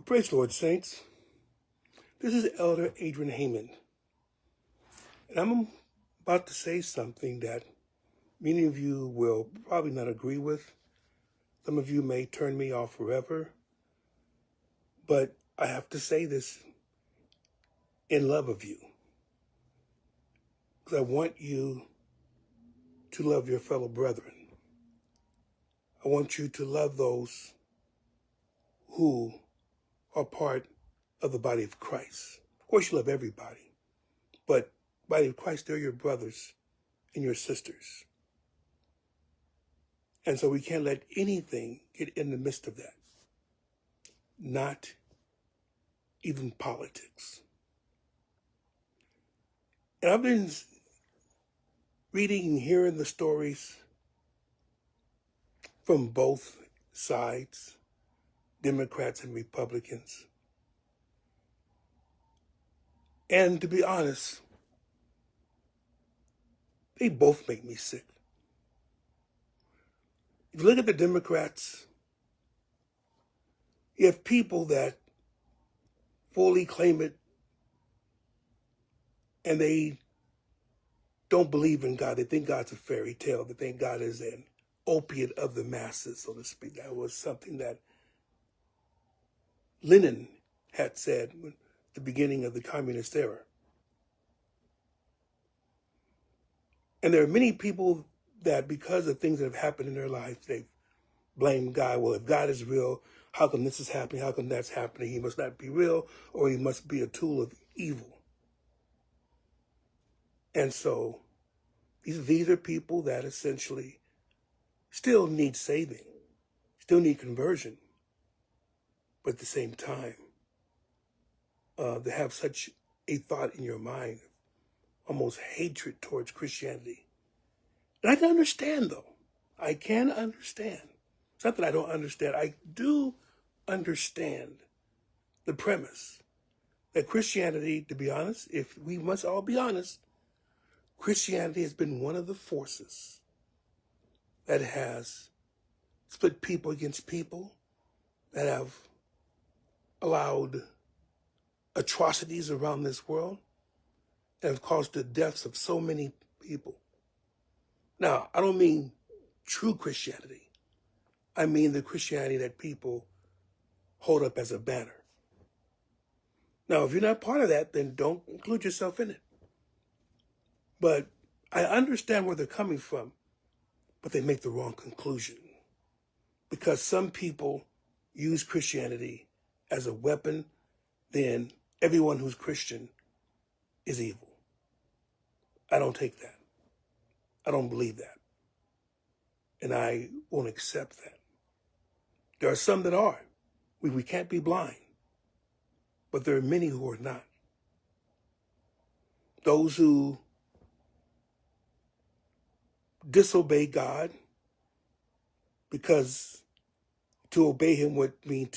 Praise the Lord, saints. This is Elder Adrian Heyman, and I'm about to say something that many of you will probably not agree with. Some of you may turn me off forever, but I have to say this in love of you, because I want you to love your fellow brethren. I want you to love those who are part of the body of Christ. Of course, you love everybody, but body of Christ, they're your brothers and your sisters. And so we can't let anything get in the midst of that. Not even politics. And I've been reading and hearing the stories from both sides, Democrats and Republicans. And to be honest, they both make me sick. If you look at the Democrats, you have people that fully claim it and they don't believe in God. They think God's a fairy tale. They think God is an opiate of the masses, so to speak. That was something that Lenin had said at the beginning of the communist era. And there are many people that, because of things that have happened in their lives, they blame God. Well, if God is real, how come this is happening? How come that's happening? He must not be real, or he must be a tool of evil. And so these are people that essentially still need saving, still need conversion, but at the same time, they have such a thought in your mind, almost hatred towards Christianity. And I can understand, though. I can understand. It's not that I don't understand. I do understand the premise that Christianity, to be honest, if we must all be honest, Christianity has been one of the forces that has split people against people, that have allowed atrocities around this world, that have caused the deaths of so many people. Now, I don't mean true Christianity. I mean the Christianity that people hold up as a banner. Now, if you're not part of that, then don't include yourself in it. But I understand where they're coming from, but they make the wrong conclusion. Because some people use Christianity as a weapon, then everyone who's Christian is evil. I don't take that. I don't believe that. And I won't accept that. There are some that are. We can't be blind. But there are many who are not. Those who disobey God, because to obey him would mean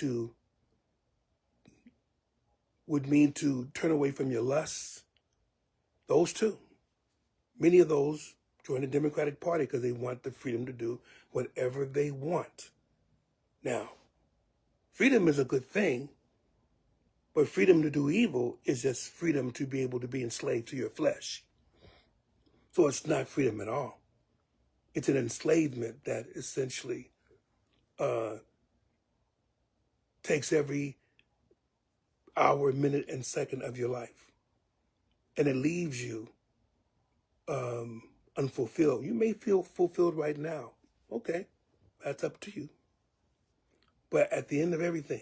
to turn away from your lusts. Those too. Many of those join the Democratic Party because they want the freedom to do whatever they want. Now, freedom is a good thing, but freedom to do evil is just freedom to be able to be enslaved to your flesh. So it's not freedom at all. It's an enslavement that essentially takes every hour, minute, and second of your life. And it leaves you unfulfilled. You may feel fulfilled right now. Okay, that's up to you. But at the end of everything,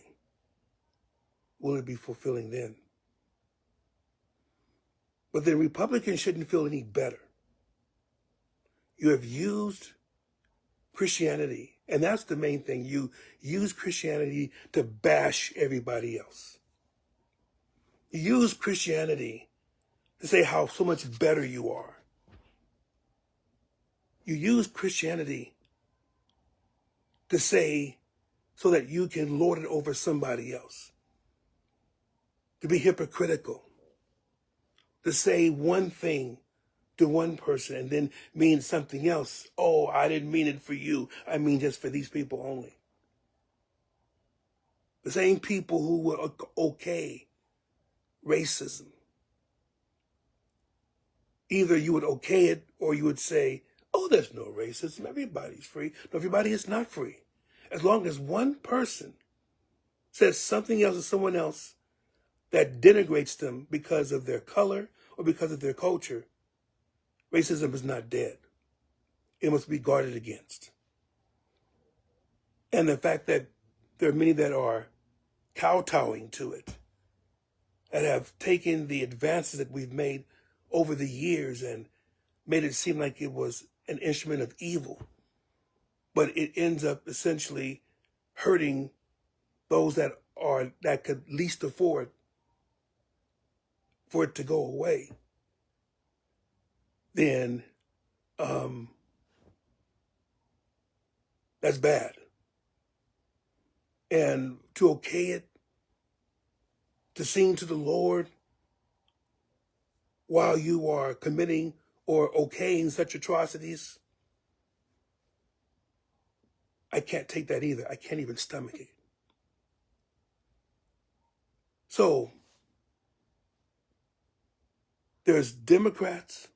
will it be fulfilling then? But the Republicans shouldn't feel any better. You have used Christianity, and that's the main thing. You use Christianity to bash everybody else. You use Christianity to say how so much better you are. You use Christianity to say so that you can lord it over somebody else. To be hypocritical. To say one thing to one person and then mean something else. Oh, I didn't mean it for you. I mean just for these people only. the same people who would okay racism. Either you would okay it or you would say, oh, there's no racism. Everybody's free. No, everybody is not free. As long as one person says something else to someone else that denigrates them because of their color or because of their culture, racism is not dead. It must be guarded against. And the fact that there are many that are kowtowing to it, that have taken the advances that we've made over the years and made it seem like it was an instrument of evil, but it ends up essentially hurting those that could least afford for it to go away, then that's bad. And to okay it, to sing to the Lord while you are committing or okaying such atrocities, I can't take that either. I can't even stomach it. So there's Democrats.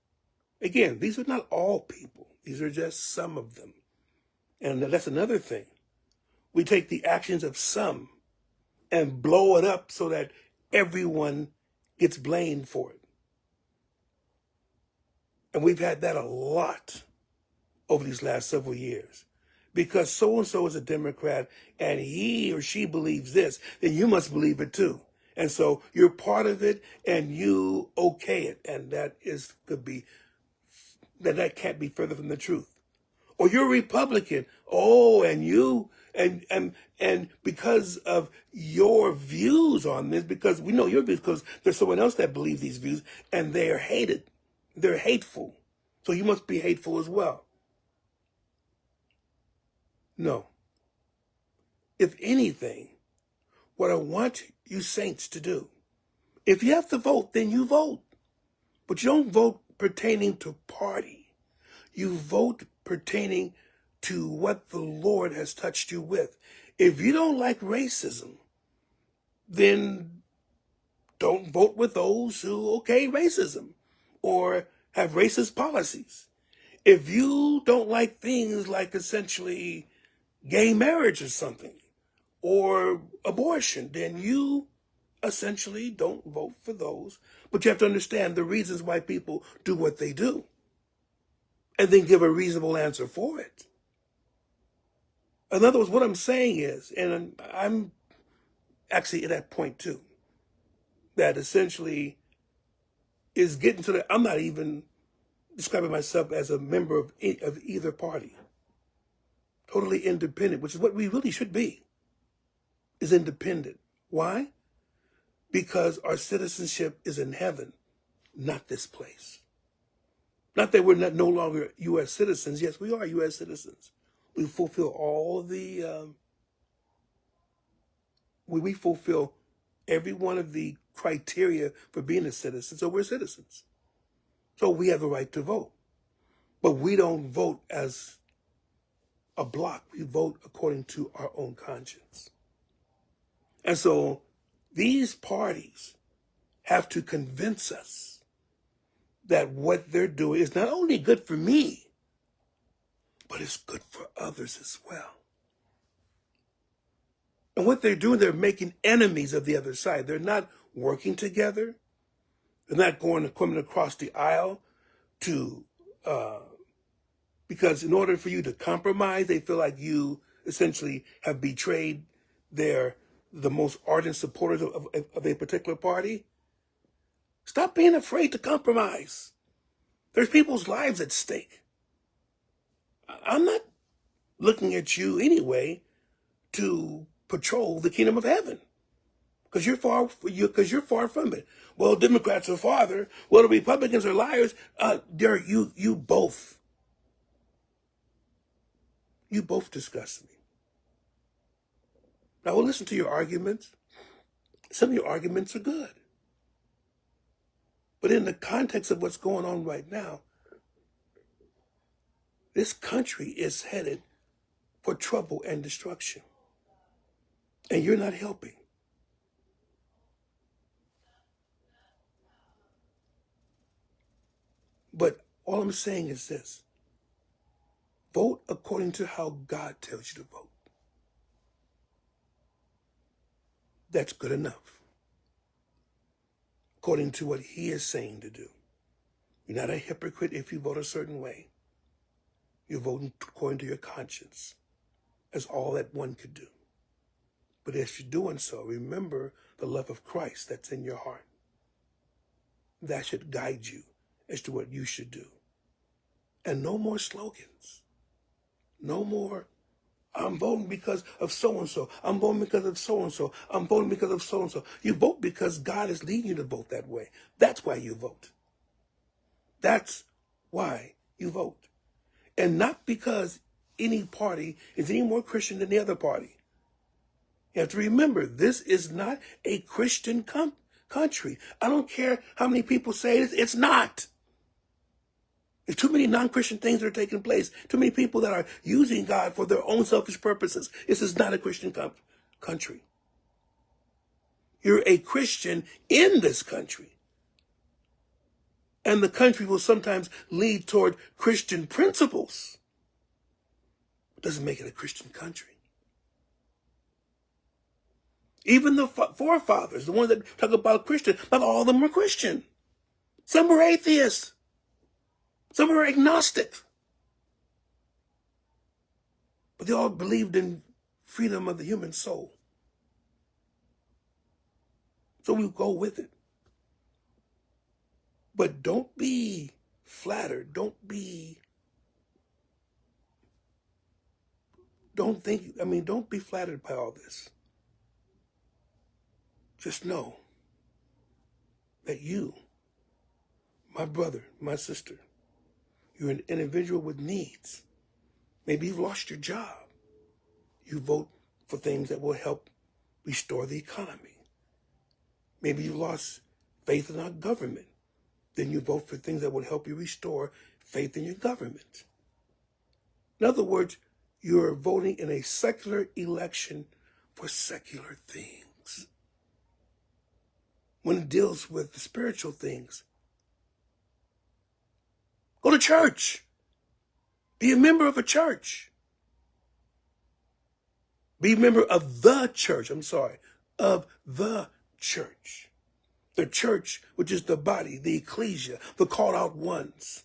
Again, these are not all people. These are just some of them. And that's another thing. We take the actions of some and blow it up so that everyone gets blamed for it. And we've had that a lot over these last several years. Because so-and-so is a Democrat and he or she believes this, then you must believe it too. And so you're part of it and you okay it. And that can't be further from the truth. Or you're Republican. Oh, and you and because of your views on this, because we know your views, because there's someone else that believes these views and they're hated. They're hateful. So you must be hateful as well. No. If anything, what I want you saints to do, if you have to vote, then you vote. But you don't vote pertaining to party. You vote pertaining to what the Lord has touched you with. If you don't like racism, then don't vote with those who okay racism or have racist policies. If you don't like things like essentially gay marriage or something, or abortion, then you essentially don't vote for those. But you have to understand the reasons why people do what they do, and then give a reasonable answer for it. In other words, what I'm saying is, and I'm actually at that point too, that essentially is getting to I'm not even describing myself as a member of either party. Totally independent, which is what we really should be, is independent. Why? Because our citizenship is in heaven, not this place. Not that we're no longer U.S. citizens. Yes, we are U.S. citizens. We fulfill all the, we fulfill every one of the criteria for being a citizen, so we're citizens. So we have the right to vote. But we don't vote as a block. We vote according to our own conscience. And so these parties have to convince us that what they're doing is not only good for me, but it's good for others as well. And what they're doing, they're making enemies of the other side. They're not working together. They're not coming across the aisle to, because in order for you to compromise, they feel like you essentially have betrayed the most ardent supporters of a particular party. Stop being afraid to compromise. There's people's lives at stake. I'm not looking at you anyway to patrol the kingdom of heaven, because you're far from it. Well, Democrats are farther. Well, the Republicans are liars. You both disgust me. Now, we'll listen to your arguments. Some of your arguments are good. But in the context of what's going on right now, this country is headed for trouble and destruction. and you're not helping. But all I'm saying is this: vote according to how God tells you to vote. That's good enough, according to what he is saying to do. You're not a hypocrite if you vote a certain way. You're voting according to your conscience. That's all that one could do. But as you're doing so, remember the love of Christ that's in your heart. That should guide you as to what you should do. And no more slogans. No more, I'm voting because of so-and-so. I'm voting because of so-and-so. I'm voting because of so-and-so. You vote because God is leading you to vote that way. That's why you vote. That's why you vote. And not because any party is any more Christian than the other party. You have to remember, this is not a Christian country. I don't care how many people say it, it's not. There's too many non-Christian things that are taking place. Too many people that are using God for their own selfish purposes. This is not a Christian country. You're a Christian in this country. And the country will sometimes lead toward Christian principles. It doesn't make it a Christian country. Even the forefathers, the ones that talk about Christian, not all of them were Christian. Some were atheists. Some were agnostic. But they all believed in freedom of the human soul. So we go with it. But don't be flattered. Don't be flattered by all this. Just know that you, my brother, my sister, you're an individual with needs. Maybe you've lost your job. You vote for things that will help restore the economy. Maybe you lost faith in our government. Then you vote for things that will help you restore faith in your government. In other words, you're voting in a secular election for secular things. When it deals with the spiritual things, go to church. Be a member of a church. Be a member of the church. Of the church. The church, which is the body, the ecclesia, the called out ones,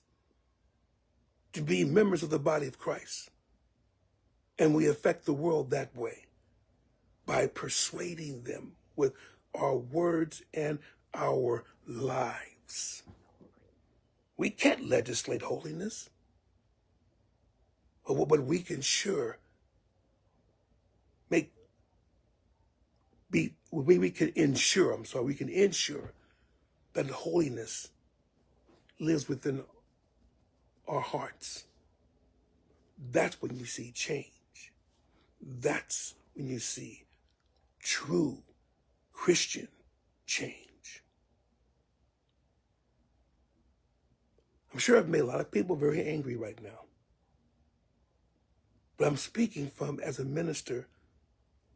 to be members of the body of Christ. And we affect the world that way by persuading them with our words and our lives. We can't legislate holiness, but we can we can ensure that holiness lives within our hearts. That's when you see change. That's when you see true Christian change. I'm sure I've made a lot of people very angry right now. But I'm speaking as a minister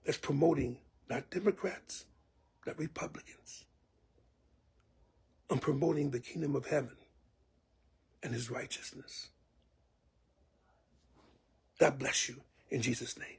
that's promoting not Democrats, not Republicans. I'm promoting the kingdom of heaven and his righteousness. God bless you in Jesus' name.